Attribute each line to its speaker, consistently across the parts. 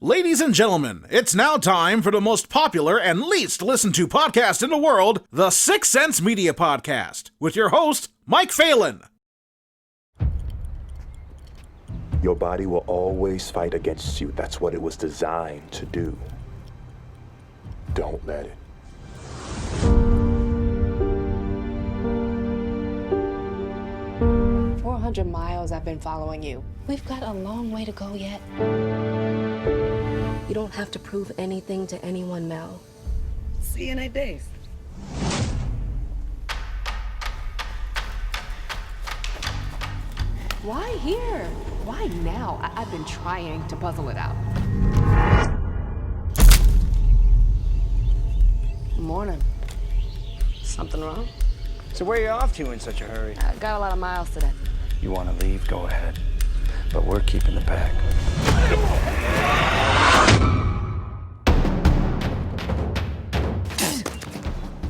Speaker 1: Ladies and gentlemen, it's now time for the most popular and least listened to podcast in the world, the Sixth Sense Media Podcast, with your host, Mike Phelan.
Speaker 2: Your body will always fight against you. That's what it was designed to do. Don't let it.
Speaker 3: Miles I've been following you. We've got a long way to go yet. You don't have to prove anything to anyone, Mel.
Speaker 4: See you in 8 days.
Speaker 3: Why here? Why now? I've been trying to puzzle it out. Morning. Something wrong?
Speaker 4: So where are you off to in such a hurry?
Speaker 3: I got a lot of miles today.
Speaker 4: You want to leave, go ahead. But we're keeping the pack.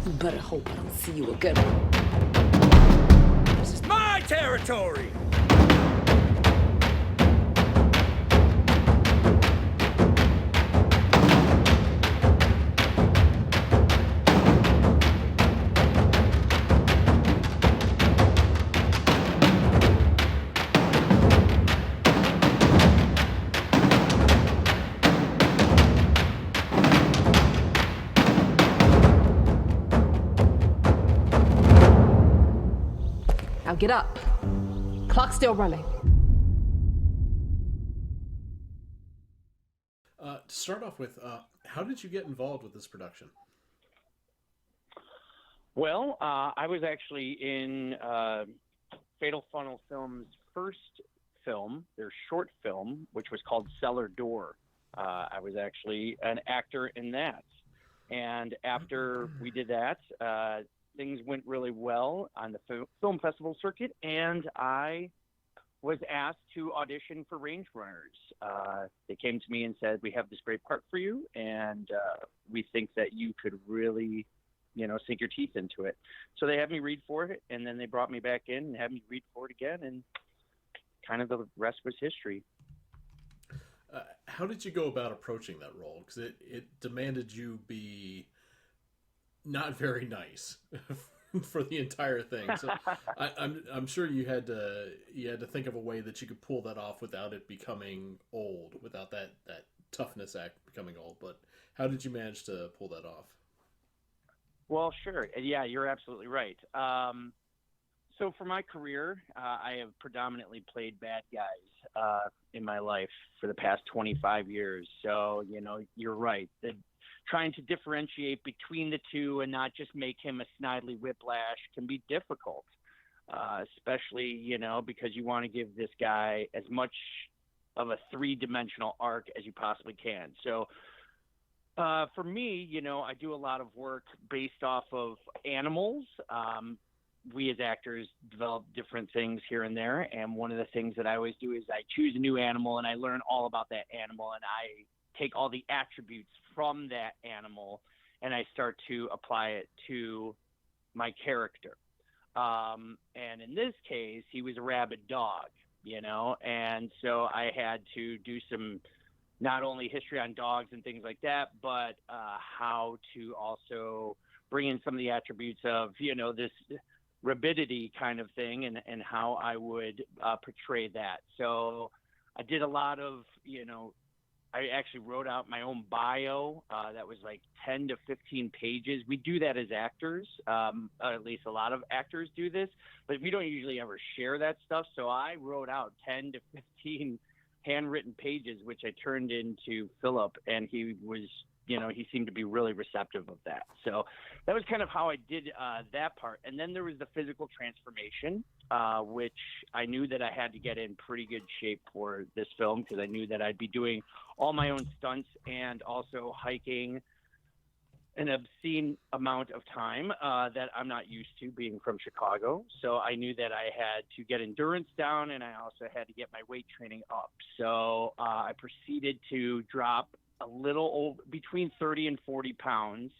Speaker 3: You better hope I don't see you again.
Speaker 4: This is my territory!
Speaker 3: Now get up. Clock's still running.
Speaker 1: To start off with, how did you get involved with this production?
Speaker 5: Well, I was actually in Fatal Funnel Films' first film, their short film, which was called Cellar Door. I was actually an actor in that. And after we did that, things went really well on the film festival circuit, and I was asked to audition for Range Runners. They came to me and said, we have this great part for you, and we think that you could really, sink your teeth into it. So they had me read for it, and then they brought me back in and had me read for it again, and kind of the rest was history.
Speaker 1: How did you go about approaching that role? Because it demanded you be not very nice for the entire thing. So I'm sure you had to think of a way that you could pull that off without it becoming old, without that toughness act becoming old. But how did you manage to pull that off?
Speaker 5: Well, sure. Yeah, you're absolutely right. So for my career, I have predominantly played bad guys in my life for the past 25 years. So, you're right. Trying to differentiate between the two and not just make him a snidely whiplash can be difficult, especially, because you want to give this guy as much of a three-dimensional arc as you possibly can. So for me, I do a lot of work based off of animals. We as actors develop different things here and there. And one of the things that I always do is I choose a new animal and I learn all about that animal, and I take all the attributes from that animal and I start to apply it to my character. And in this case, he was a rabid dog, and so I had to do some, not only history on dogs and things like that, but how to also bring in some of the attributes of, this rabidity kind of thing, and how I would portray that. So I did a lot of, I actually wrote out my own bio that was like 10 to 15 pages. We do that as actors, at least a lot of actors do this, but we don't usually ever share that stuff. So I wrote out 10 to 15 handwritten pages, which I turned into Philip, and he was, he seemed to be really receptive of that. So that was kind of how I did that part. And then there was the physical transformation, which I knew that I had to get in pretty good shape for this film, because I knew that I'd be doing all my own stunts and also hiking an obscene amount of time that I'm not used to, being from Chicago. So I knew that I had to get endurance down, and I also had to get my weight training up. So I proceeded to drop a little between 30 and 40 pounds.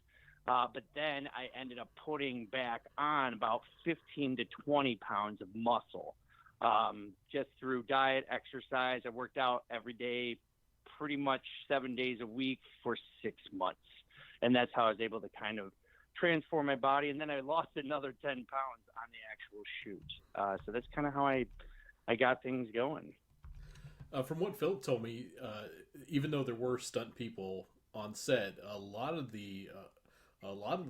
Speaker 5: But then I ended up putting back on about 15 to 20 pounds of muscle, just through diet, exercise. I worked out every day pretty much 7 days a week for 6 months. And that's how I was able to kind of transform my body. And then I lost another 10 pounds on the actual shoot. So that's kind of how I got things going.
Speaker 1: From what Philip told me, even though there were stunt people on set, a lot of the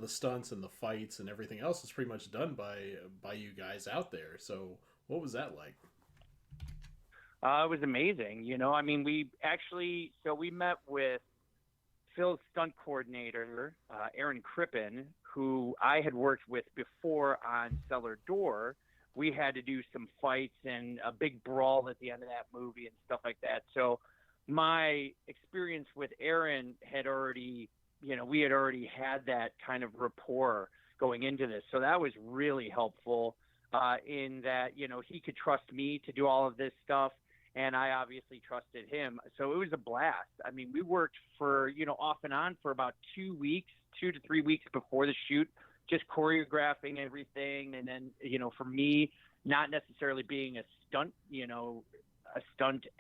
Speaker 1: stunts and the fights and everything else is pretty much done by you guys out there. So what was that like?
Speaker 5: It was amazing. I mean, we met with Phil's stunt coordinator, Aaron Crippen, who I had worked with before on Cellar Door. We had to do some fights and a big brawl at the end of that movie and stuff like that. So my experience with Aaron had already, we had already had that kind of rapport going into this. So that was really helpful in that, he could trust me to do all of this stuff, and I obviously trusted him. So it was a blast. I mean, we worked for, off and on for about 2 to 3 weeks before the shoot, just choreographing everything. And then, for me, not necessarily being a stunt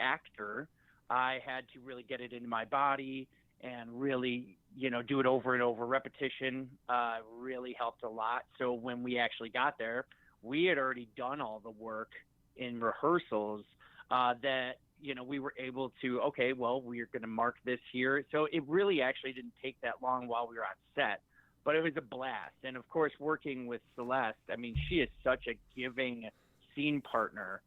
Speaker 5: actor, I had to really get it into my body and really, do it over and over. Repetition really helped a lot. So when we actually got there, we had already done all the work in rehearsals that, we were able to, okay, well, we're going to mark this here. So it really actually didn't take that long while we were on set. But it was a blast. And, of course, working with Celeste, I mean, she is such a giving scene partner.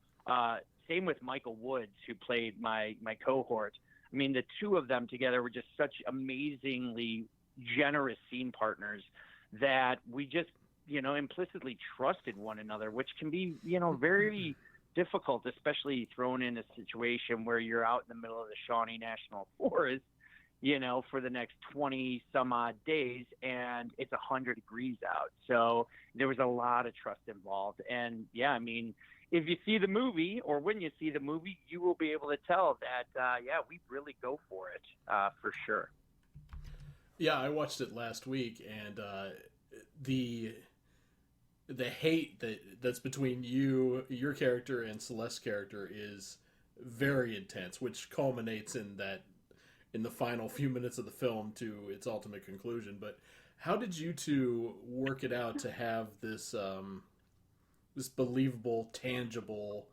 Speaker 5: Same with Michael Woods, who played my cohort. I mean, the two of them together were just such amazingly generous scene partners that we just, implicitly trusted one another, which can be, very difficult, especially thrown in a situation where you're out in the middle of the Shawnee National Forest, for the next 20 some odd days, and it's 100 degrees out. So there was a lot of trust involved. And yeah, I mean, if you see the movie, or when you see the movie, you will be able to tell that, we really go for it, for sure.
Speaker 1: Yeah, I watched it last week, and the hate that's between your character and Celeste's character is very intense, which culminates in the final few minutes of the film to its ultimate conclusion. But how did you two work it out to have this this believable, tangible,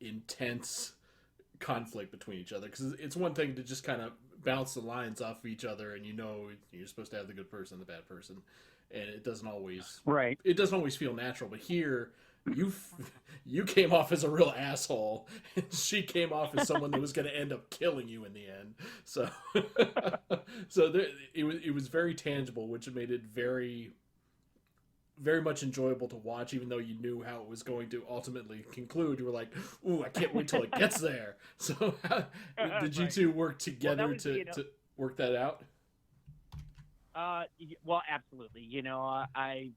Speaker 1: intense conflict between each other? Because it's one thing to just kind of bounce the lines off of each other, and you're supposed to have the good person and the bad person, and it doesn't always feel natural. But here, you came off as a real asshole, and she came off as someone that was going to end up killing you in the end. So, it was very tangible, which made it very, very much enjoyable to watch, even though you knew how it was going to ultimately conclude. You were like, "Ooh, I can't wait till it gets there." So, did you two work together to work that out?
Speaker 5: Well, absolutely. I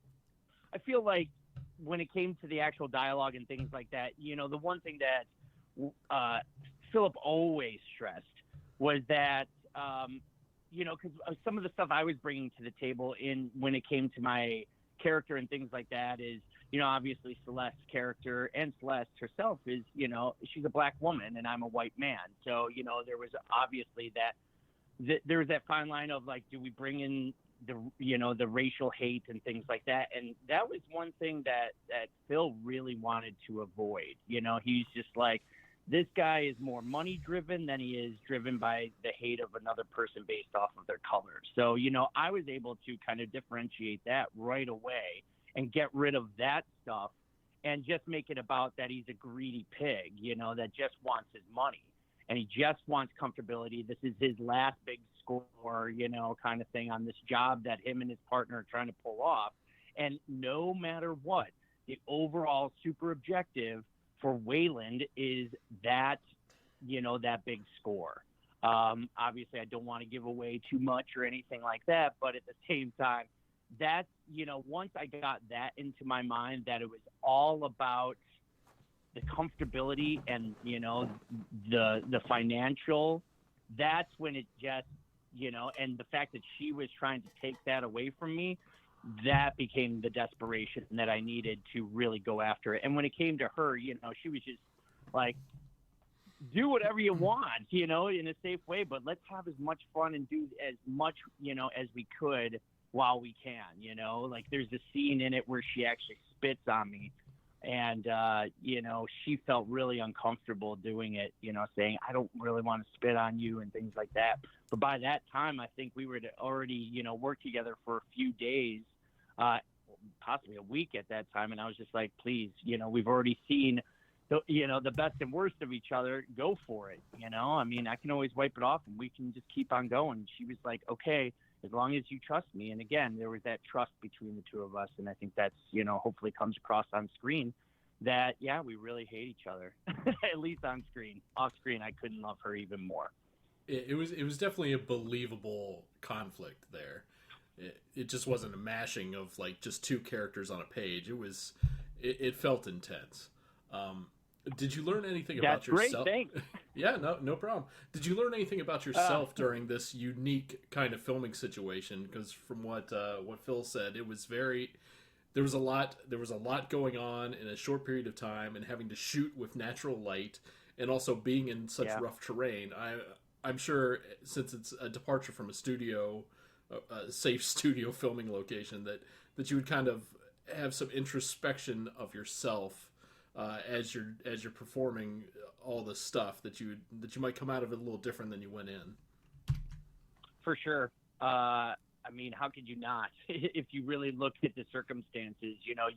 Speaker 5: feel like when it came to the actual dialogue and things like that, the one thing that Philip always stressed was that, because some of the stuff I was bringing to the table when it came to my character and things like that is, obviously Celeste's character and Celeste herself is, she's a black woman and I'm a white man. So, there was obviously there was that fine line of like, do we bring in the racial hate and things like that? And that was one thing that Phil really wanted to avoid. He's just like, this guy is more money driven than he is driven by the hate of another person based off of their color. So, I was able to kind of differentiate that right away and get rid of that stuff and just make it about that he's a greedy pig, that just wants his money. And he just wants comfortability. This is his last big score, kind of thing on this job that him and his partner are trying to pull off. And no matter what, the overall super objective for Wayland is that, that big score. Obviously, I don't want to give away too much or anything like that, but at the same time, that's, once I got that into my mind, that it was all about the comfortability and, the financial, that's when it just, and the fact that she was trying to take that away from me, that became the desperation that I needed to really go after it. And when it came to her, she was just like, do whatever you want, you know, in a safe way, but let's have as much fun and do as much, you know, as we could while we can, you know. Like there's a scene in it where she actually spits on me, and you know, she felt really uncomfortable doing it, you know, saying I don't really want to spit on you and things like that. But by that time, I think we were already, you know, worked together for a few days, possibly a week at that time, and I was just like, please, you know, we've already seen you know, the best and worst of each other, go for it. You know, I mean, I can always wipe it off and we can just keep on going. She was like, okay, as long as you trust me. And again, there was that trust between the two of us. And I think that's, you know, hopefully comes across on screen that, yeah, we really hate each other, at least on screen. Off screen, I couldn't love her even more.
Speaker 1: It was definitely a believable conflict there. It just wasn't a mashing of like just two characters on a page. It felt intense. Did you learn anything about yourself?
Speaker 5: Great, thanks.
Speaker 1: Yeah, no problem. Did you learn anything about yourself during this unique kind of filming situation? Because from what Phil said, there was a lot going on in a short period of time, and having to shoot with natural light, and also being in such rough terrain. I'm sure, since it's a departure from a studio, a safe studio filming location, that you would kind of have some introspection of yourself. As you're performing all this stuff, that you might come out of it a little different than you went in.
Speaker 5: For sure. I mean, how could you not? If you really look at the circumstances, you know,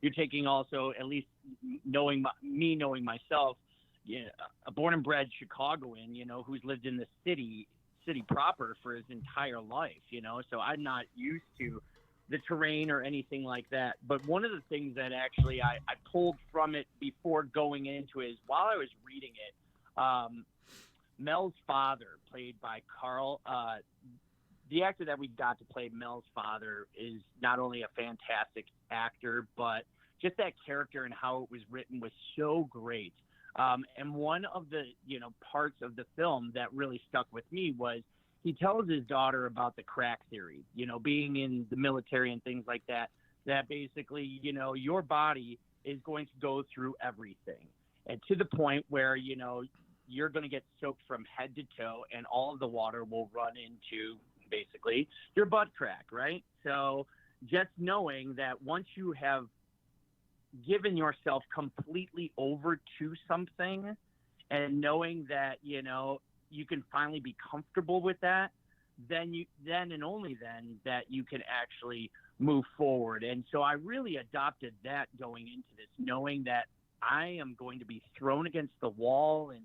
Speaker 5: you're taking also, at least knowing myself, you know, a born and bred Chicagoan, you know, who's lived in the city proper for his entire life, you know, so I'm not used to the terrain or anything like that. But one of the things that actually I pulled from it before going into it is, while I was reading it, Mel's father, played by Carl, the actor that we got to play Mel's father is not only a fantastic actor, but just that character and how it was written was so great. And one of the, you know, parts of the film that really stuck with me was he tells his daughter about the crack theory, you know, being in the military and things like that, that basically, you know, your body is going to go through everything, and to the point where, you know, you're going to get soaked from head to toe, and all of the water will run into basically your butt crack, right? So just knowing that once you have given yourself completely over to something, and knowing that, you know, you can finally be comfortable with that, then and only then that you can actually move forward. And so I really adopted that going into this, knowing that I am going to be thrown against the wall and,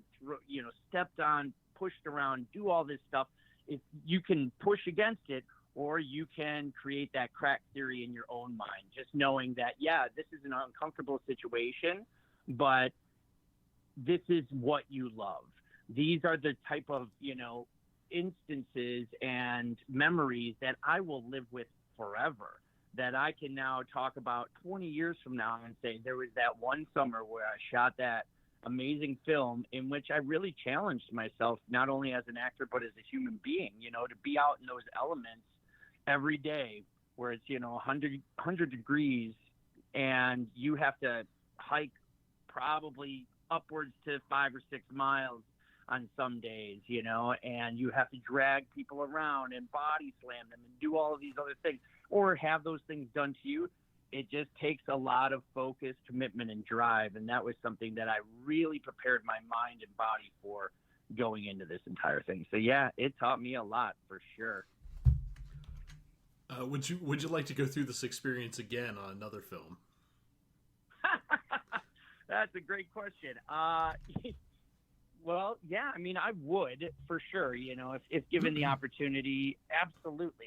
Speaker 5: you know, stepped on, pushed around, do all this stuff. If you can push against it, or you can create that crack theory in your own mind, just knowing that, yeah, this is an uncomfortable situation, but this is what you love. These are the type of, you know, instances and memories that I will live with forever, that I can now talk about 20 years from now and say, there was that one summer where I shot that amazing film in which I really challenged myself, not only as an actor, but as a human being, you know, to be out in those elements every day where it's, you know, 100 degrees, and you have to hike probably upwards to 5 or 6 miles on some days, you know, and you have to drag people around and body slam them and do all of these other things, or have those things done to you. It just takes a lot of focus, commitment, and drive. And that was something that I really prepared my mind and body for going into this entire thing. So yeah, it taught me a lot for sure.
Speaker 1: Would you like to go through this experience again on another film?
Speaker 5: That's a great question. Well, yeah, I mean, I would for sure, you know, if given the opportunity, absolutely.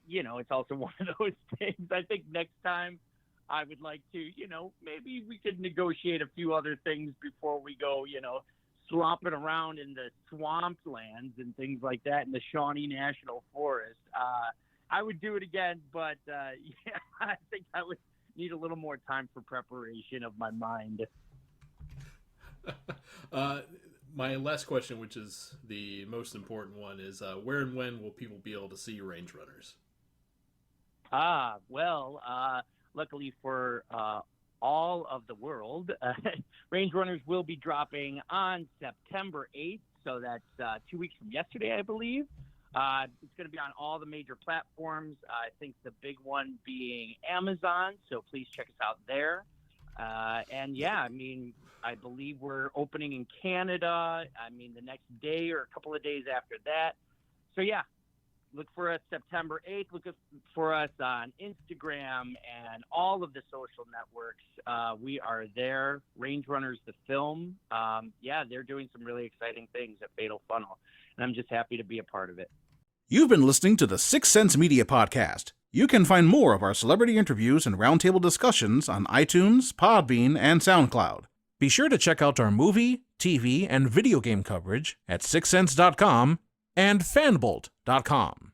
Speaker 5: You know, it's also one of those things. I think next time I would like to, you know, maybe we could negotiate a few other things before we go, you know, slomping around in the swamplands and things like that in the Shawnee National Forest. I would do it again, but yeah, I think I would need a little more time for preparation of my mind.
Speaker 1: My last question, which is the most important one, is where and when will people be able to see Range Runners?
Speaker 5: Well, luckily for all of the world. Range Runners will be dropping on September 8th, so that's 2 weeks from yesterday, I believe. It's going to be on all the major platforms. I think the big one being Amazon, so please check us out there. And yeah, I mean, I believe we're opening in Canada, the next day or a couple of days after that. So yeah, look for us September 8th. Look for us on Instagram and all of the social networks. We are there. Range Runners, the film. They're doing some really exciting things at Fatal Funnel, and I'm just happy to be a part of it.
Speaker 6: You've been listening to the Sixth Sense Media Podcast. You can find more of our celebrity interviews and roundtable discussions on iTunes, Podbean, and SoundCloud. Be sure to check out our movie, TV, and video game coverage at sixthsense.com and fanbolt.com.